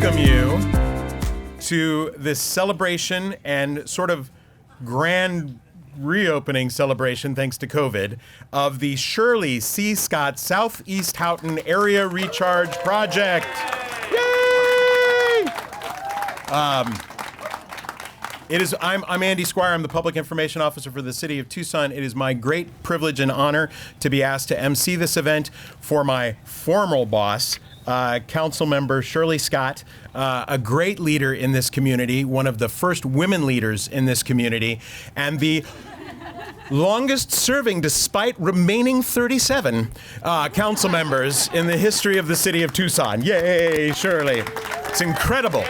welcome you to this celebration and sort of grand reopening celebration, thanks to COVID, of the Shirley C. Scott Southeast Houghton Area Recharge Project. Yay! I'm Andy Squire. I'm the Public Information Officer for the City of Tucson. It is my great privilege and honor to be asked to MC this event for my former boss, Council Member Shirley Scott, a great leader in this community, one of the first women leaders in this community, and the longest serving, despite remaining 37, council members in the history of the City of Tucson. Yay, Shirley. It's incredible.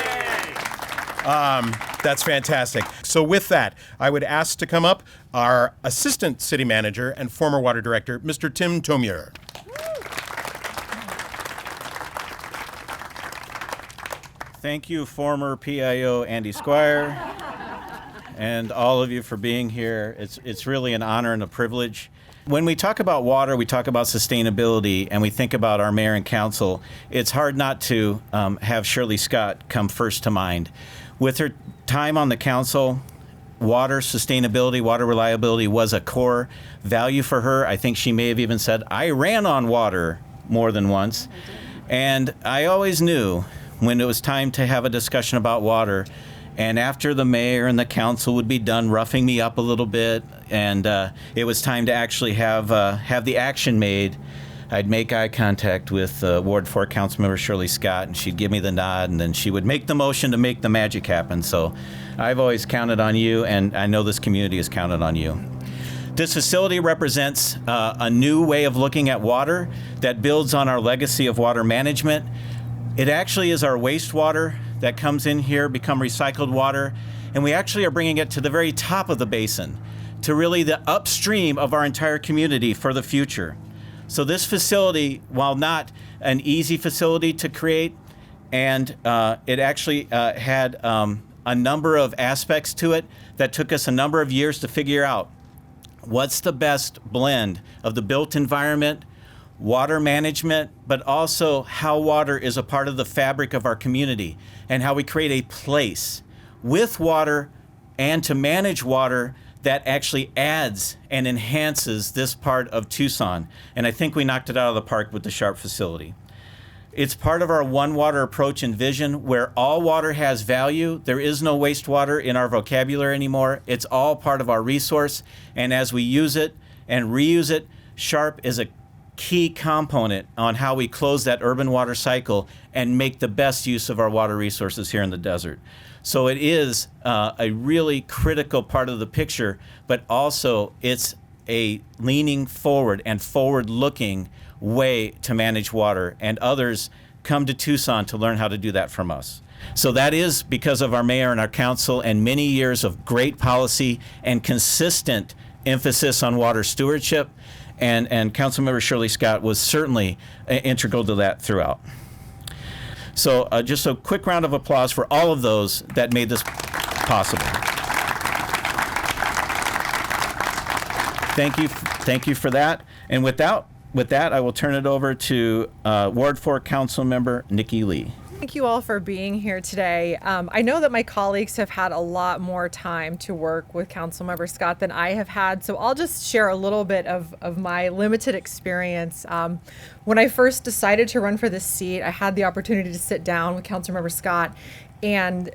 That's fantastic. So with that, I would ask to come up our Assistant City Manager and former Water Director, Mr. Tim Tomier. Thank you, former PIO Andy Squire, and all of you for being here. It's really an honor and a privilege. When we talk about water, we talk about sustainability, and we think about our mayor and council. It's hard not to have Shirley Scott come first to mind. With her time on the council, water sustainability, water reliability was a core value for her. I think she may have even said, I ran on water more than once. And I always knew when it was time to have a discussion about water, and after the mayor and the council would be done roughing me up a little bit, and it was time to actually have the action made, I'd make eye contact with Ward 4 Councilmember Shirley Scott, and she'd give me the nod, and then she would make the motion to make the magic happen. So I've always counted on you, and I know this community has counted on you. This facility represents a new way of looking at water that builds on our legacy of water management. It actually is our wastewater that comes in here, become recycled water, and we actually are bringing it to the very top of the basin, to really the upstream of our entire community for the future. So this facility, while not an easy facility to create, and it actually had a number of aspects to it that took us a number of years to figure out what's the best blend of the built environment, water management, but also how water is a part of the fabric of our community and how we create a place with water and to manage water that actually adds and enhances this part of Tucson. And I think we knocked it out of the park with the Sharp facility. It's part of our One Water approach and vision, where all water has value. There is no wastewater in our vocabulary anymore. It's all part of our resource. And as we use it and reuse it, Sharp is a key component on how we close that urban water cycle and make the best use of our water resources here in the desert. So it is a really critical part of the picture, but also it's a leaning forward and forward-looking way to manage water, and others come to Tucson to learn how to do that from us. So that is because of our mayor and our council and many years of great policy and consistent emphasis on water stewardship, and Councilmember Shirley Scott was certainly integral to that throughout. So just a quick round of applause for all of those that made this possible. Thank you for that. And with that, I will turn it over to Ward 4 Councilmember Nikki Lee. Thank you all for being here today. I know that my colleagues have had a lot more time to work with Councilmember Scott than I have had, so I'll just share a little bit of my limited experience. When I first decided to run for this seat, I had the opportunity to sit down with Councilmember Scott, and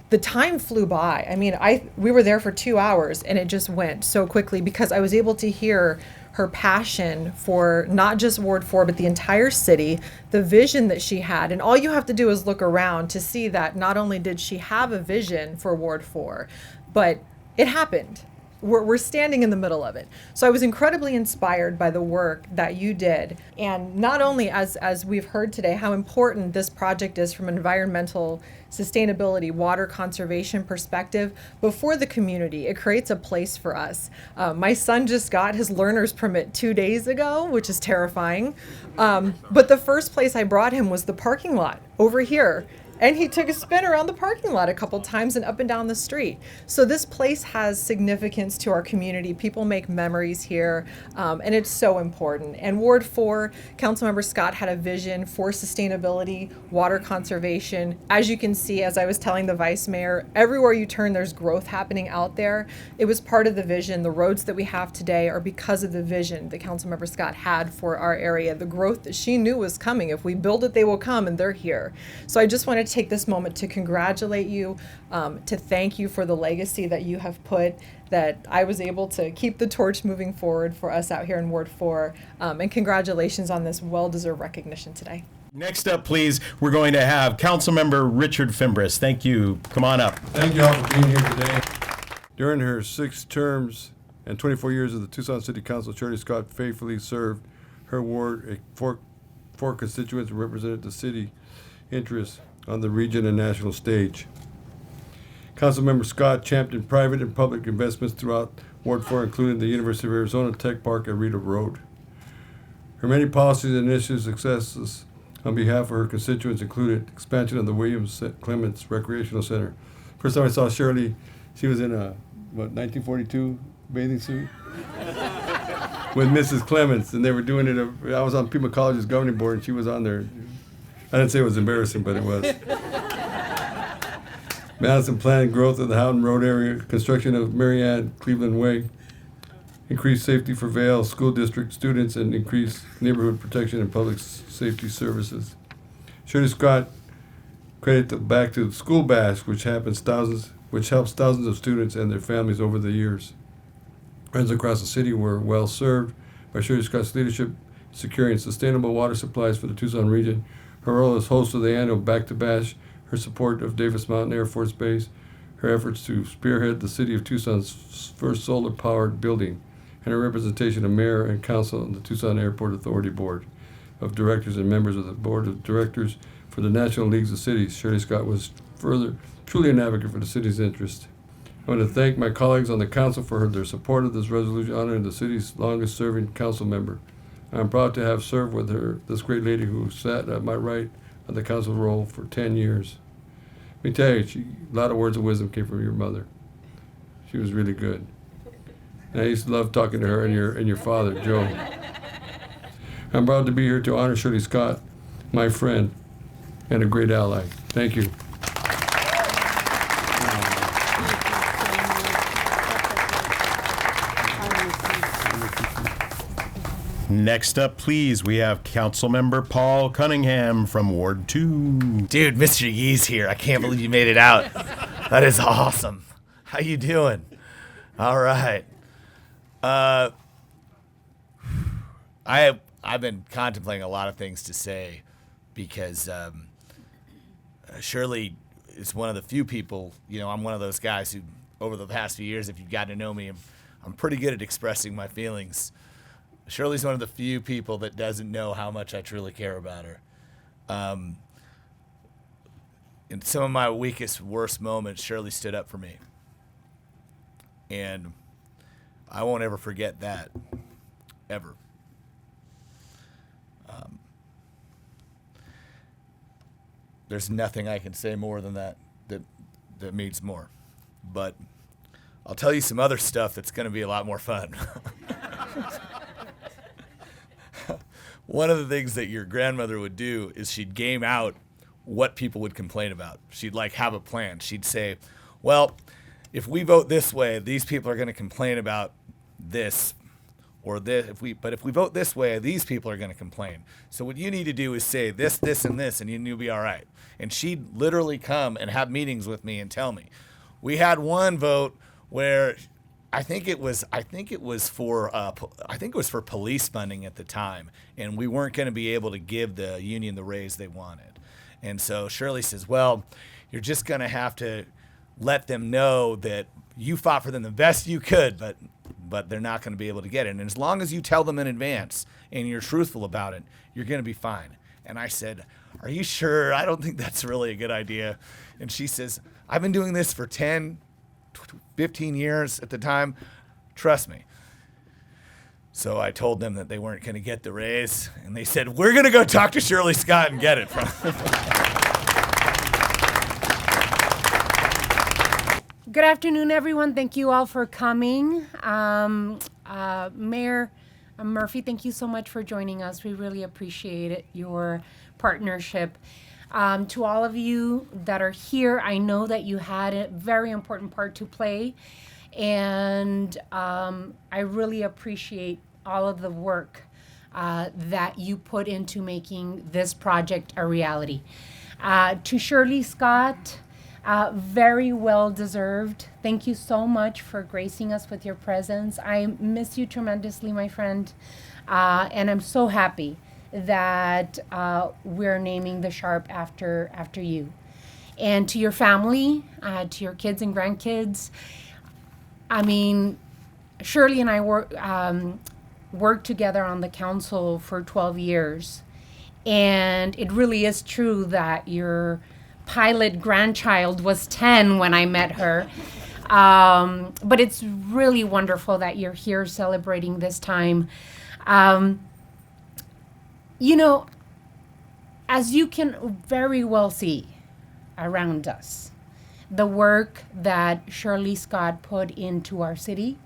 the time flew by. I mean, we were there for 2 hours, and it just went so quickly because I was able to hear her passion for not just Ward 4, but the entire city, the vision that she had. And all you have to do is look around to see that not only did she have a vision for Ward 4, but it happened. We're standing in the middle of it. So I was incredibly inspired by the work that you did. And not only, as we've heard today, how important this project is from an environmental sustainability, water conservation perspective, but for the community, it creates a place for us. My son just got his learner's permit 2 days ago, which is terrifying. But the first place I brought him was the parking lot over here. And he took a spin around the parking lot a couple times and up and down the street. So this place has significance to our community. People make memories here, and it's so important. And Ward 4, Councilmember Scott had a vision for sustainability, water conservation. As you can see, as I was telling the Vice Mayor, everywhere you turn, there's growth happening out there. It was part of the vision. The roads that we have today are because of the vision that Councilmember Scott had for our area, the growth that she knew was coming. If we build it, they will come, and they're here. So I just want to take this moment to congratulate you, to thank you for the legacy that you have put, that I was able to keep the torch moving forward for us out here in Ward 4, and congratulations on this well-deserved recognition today. Next up, please, we're going to have Councilmember Richard Fimbres. Thank you. Come on up. Thank you all for being here today. During her 6 terms and 24 years of the Tucson City Council, Shirley Scott faithfully served her ward, four constituents, and represented the city interests on the region and national stage. Councilmember Scott championed private and public investments throughout Ward 4, including the University of Arizona Tech Park and Rita Road. Her many policies and initiative successes on behalf of her constituents included expansion of the Williams Clements Recreational Center. First time I saw Shirley, she was in a 1942 bathing suit with Mrs. Clements, and they were doing it. I was on Pima College's governing board, and she was on there. I didn't say it was embarrassing, but it was. Madison planned growth of the Houghton Road area, construction of Marianne Cleveland Way, increased safety for Vail School District students, and increased neighborhood protection and public safety services. Shirley Scott credited back to the School Bash, which helps thousands of students and their families over the years. Friends across the city were well served by Shirley Scott's leadership, securing sustainable water supplies for the Tucson region. Her role as host of the annual Back to Bash, her support of Davis Mountain Air Force Base, her efforts to spearhead the city of Tucson's first solar-powered building, and her representation of mayor and council on the Tucson Airport Authority Board of Directors and members of the Board of Directors for the National Leagues of Cities. Shirley Scott was further truly an advocate for the city's interest. I want to thank my colleagues on the council for their support of this resolution honoring the city's longest-serving council member. I'm proud to have served with her, this great lady who sat at my right on the council roll for 10 years. Let me tell you, a lot of words of wisdom came from your mother. She was really good. And I used to love talking to her and your father, Joe. I'm proud to be here to honor Shirley Scott, my friend, and a great ally. Thank you. Next up, please, we have Councilmember Paul Cunningham from Ward 2. Dude, Mr. Yee's here. I can't believe you made it out. That is awesome. How you doing? All right. I've been contemplating a lot of things to say because Shirley is one of the few people, I'm one of those guys who, over the past few years, if you've gotten to know me, I'm pretty good at expressing my feelings. Shirley's one of the few people that doesn't know how much I truly care about her. In some of my weakest, worst moments, Shirley stood up for me. And I won't ever forget that, ever. There's nothing I can say more than that means more. But I'll tell you some other stuff that's going to be a lot more fun. One of the things that your grandmother would do is she'd game out what people would complain about. She'd have a plan. She'd say, well, if we vote this way, these people are going to complain about this or this. But if we vote this way, these people are going to complain. So what you need to do is say this, this, and this, and you'll be all right. And she'd literally come and have meetings with me and tell me. We had one vote where I think it was for police funding at the time, and we weren't going to be able to give the union the raise they wanted. And so Shirley says, well, you're just going to have to let them know that you fought for them the best you could, but they're not going to be able to get it. And as long as you tell them in advance and you're truthful about it, you're going to be fine. And I said, are you sure? I don't think that's really a good idea. And she says, I've been doing this for 10, 15 years at the time. Trust me. So I told them that they weren't going to get the raise, and they said, we're going to go talk to Shirley Scott and get it from Good afternoon, everyone. Thank you all for coming. Mayor Murphy, thank you so much for joining us. We really appreciate it, your partnership. To all of you that are here, I know that you had a very important part to play, and I really appreciate all of the work that you put into making this project a reality. To Shirley Scott, very well deserved. Thank you so much for gracing us with your presence. I miss you tremendously, my friend, and I'm so happy that we're naming the Sharp after you. And to your family, to your kids and grandkids, I mean, Shirley and I worked together on the council for 12 years, and it really is true that your pilot grandchild was 10 when I met her. But it's really wonderful that you're here celebrating this time. You know, as you can very well see around us, the work that Shirley Scott put into our city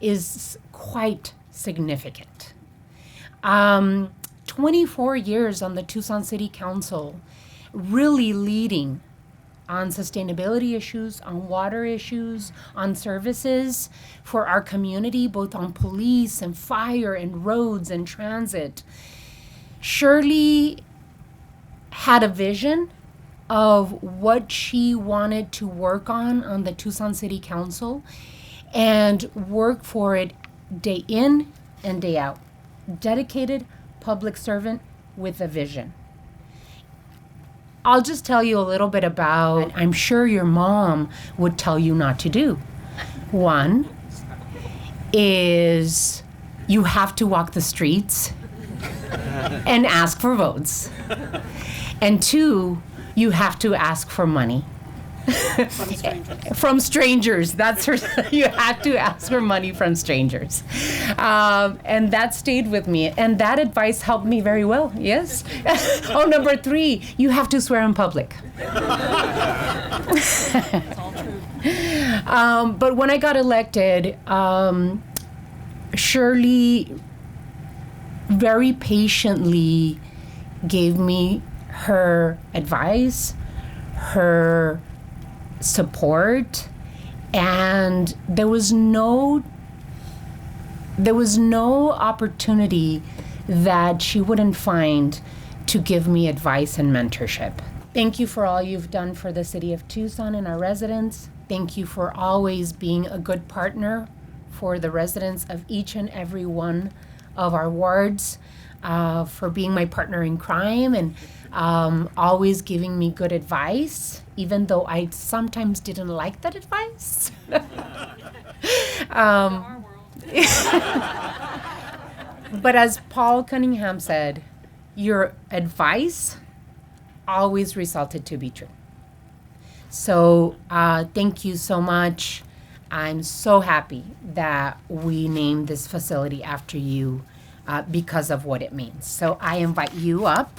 is quite significant. 24 years on the Tucson City Council, really leading on sustainability issues, on water issues, on services for our community, both on police and fire and roads and transit. Shirley had a vision of what she wanted to work on the Tucson City Council, and work for it day in and day out. Dedicated public servant with a vision. I'll just tell you a little bit about, I'm sure your mom would tell you not to do. One is you have to walk the streets and ask for votes. And two, you have to ask for money. From strangers. That's her. You have to ask for money from strangers. And that stayed with me. And that advice helped me very well. Yes. Oh, number three, you have to swear in public. It's all true. But when I got elected, Shirley very patiently gave me her advice, her support, and there was no opportunity that she wouldn't find to give me advice and mentorship. Thank you for all you've done for the city of Tucson and our residents. Thank you for always being a good partner for the residents of each and every one of our wards, for being my partner in crime, and always giving me good advice, even though I sometimes didn't like that advice. But as Paul Cunningham said, your advice always resulted to be true. So thank you so much. I'm so happy that we named this facility after you because of what it means. So I invite you up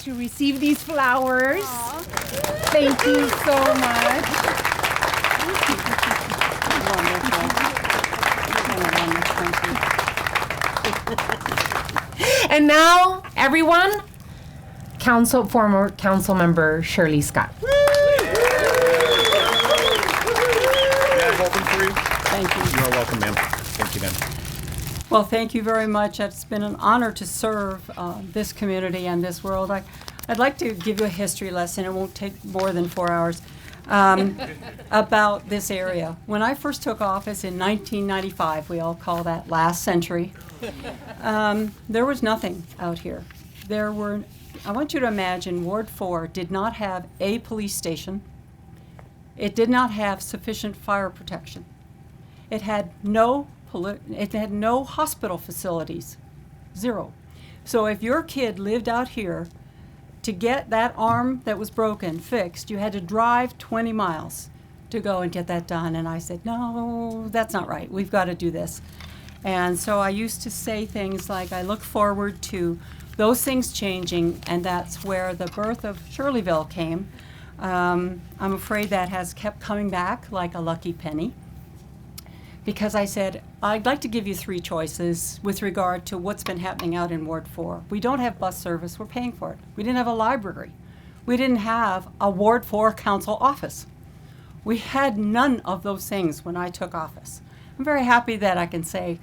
to receive these flowers. Aww. Thank you so much. And now, everyone, former council member Shirley Scott. Thank you. You're welcome, ma'am. Thank you, ma'am. Well, thank you very much. It's been an honor to serve this community and this world. I'd like to give you a history lesson. It won't take more than 4 hours about this area. When I first took office in 1995, we all call that last century, there was nothing out here. I want you to imagine Ward 4 did not have a police station. It did not have sufficient fire protection. It had no hospital facilities, zero. So if your kid lived out here, to get that arm that was broken fixed, you had to drive 20 miles to go and get that done. And I said, no, that's not right. We've got to do this. And so I used to say things like, I look forward to those things changing, and that's where the birth of Shirleyville came. I'm afraid that has kept coming back like a lucky penny, because I said, I'd like to give you 3 choices with regard to what's been happening out in Ward 4. We don't have bus service, we're paying for it. We didn't have a library. We didn't have a Ward 4 council office. We had none of those things when I took office. I'm very happy that I can say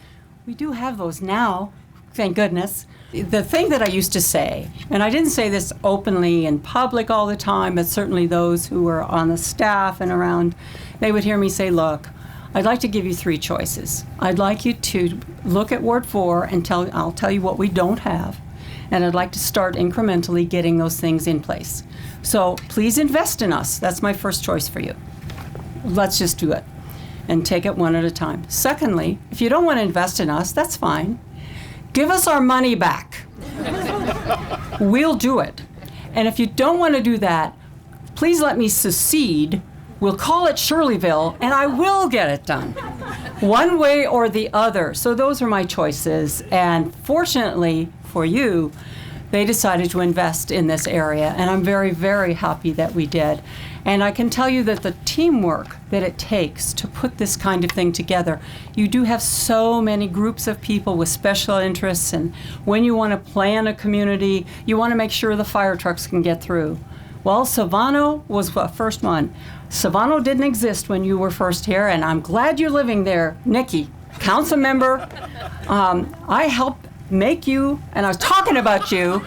we do have those now, thank goodness. The thing that I used to say, and I didn't say this openly in public all the time, but certainly those who were on the staff and around, they would hear me say, look, I'd like to give you 3 choices. I'd like you to look at Ward 4 and I'll tell you what we don't have. And I'd like to start incrementally getting those things in place. So please invest in us. That's my first choice for you. Let's just do it and take it one at a time. Secondly, if you don't want to invest in us, that's fine. Give us our money back. We'll do it. And if you don't want to do that, please let me secede. We'll call it Shirleyville, and I will get it done, one way or the other. So those are my choices. And fortunately for you, they decided to invest in this area, and I'm very, very happy that we did. And I can tell you that the teamwork that it takes to put this kind of thing together, you do have so many groups of people with special interests, and when you want to plan a community, you want to make sure the fire trucks can get through. Well, Savano was the first one. Savano didn't exist when you were first here, and I'm glad you're living there. Nikki, council member, I helped make you, and I was talking about you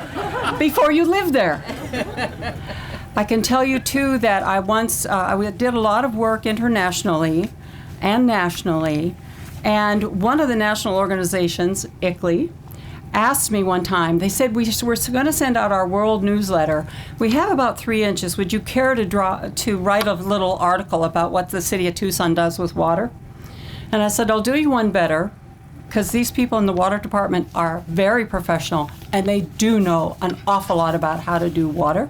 before you lived there. I can tell you, too, that I did a lot of work internationally and nationally, and one of the national organizations, ICLEI, asked me one time, they said, we're going to send out our world newsletter. We have about 3 inches. Would you care to write a little article about what the city of Tucson does with water? And I said, I'll do you one better, because these people in the water department are very professional, and they do know an awful lot about how to do water.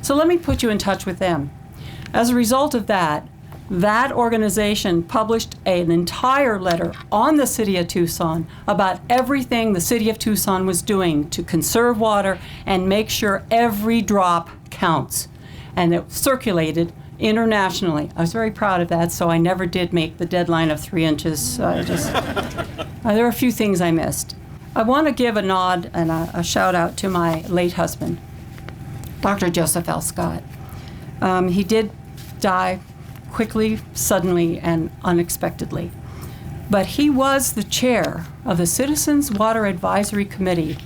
So let me put you in touch with them. As a result of that, that organization published an entire letter on the city of Tucson about everything the city of Tucson was doing to conserve water and make sure every drop counts. And it circulated internationally. I was very proud of that, so I never did make the deadline of 3 inches. There are a few things I missed. I want to give a nod and a shout out to my late husband, Dr. Joseph L. Scott. He did die quickly, suddenly, and unexpectedly. But he was the chair of the Citizens Water Advisory Committee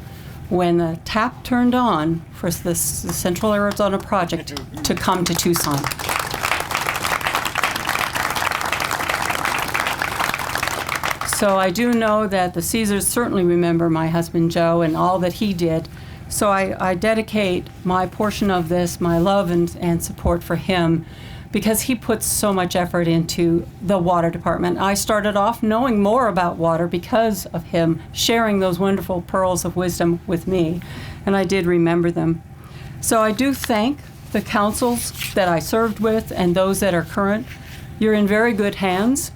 when the tap turned on for the Central Arizona Project to come to Tucson. So I do know that the Caesars certainly remember my husband Joe and all that he did. So I dedicate my portion of this, my love and support for him, because he puts so much effort into the water department. I started off knowing more about water because of him sharing those wonderful pearls of wisdom with me, and I did remember them. So I do thank the councils that I served with and those that are current. You're in very good hands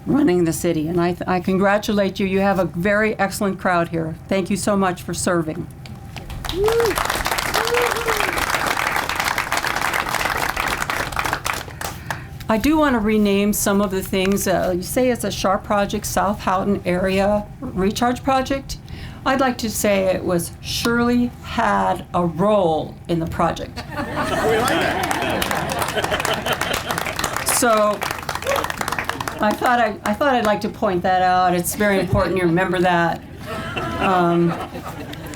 running the city, and I congratulate you. You have a very excellent crowd here. Thank you so much for serving. I do want to rename some of the things. You say it's a SHARP project, South Houghton Area Recharge Project. I'd like to say it was Shirley had a role in the project. So I thought I'd like to point that out. It's very important you remember that.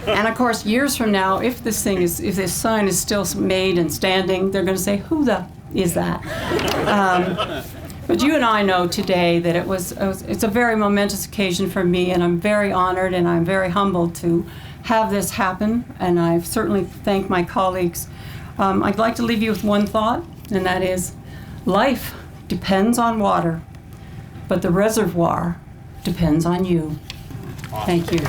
And of course, years from now, if this sign is still made and standing, they're going to say, "Who the is that?" But you and I know today that it's a very momentous occasion for me, and I'm very honored and I'm very humbled to have this happen. And I certainly thank my colleagues. I'd like to leave you with one thought, and that is, life depends on water, but the reservoir depends on you. Thank you.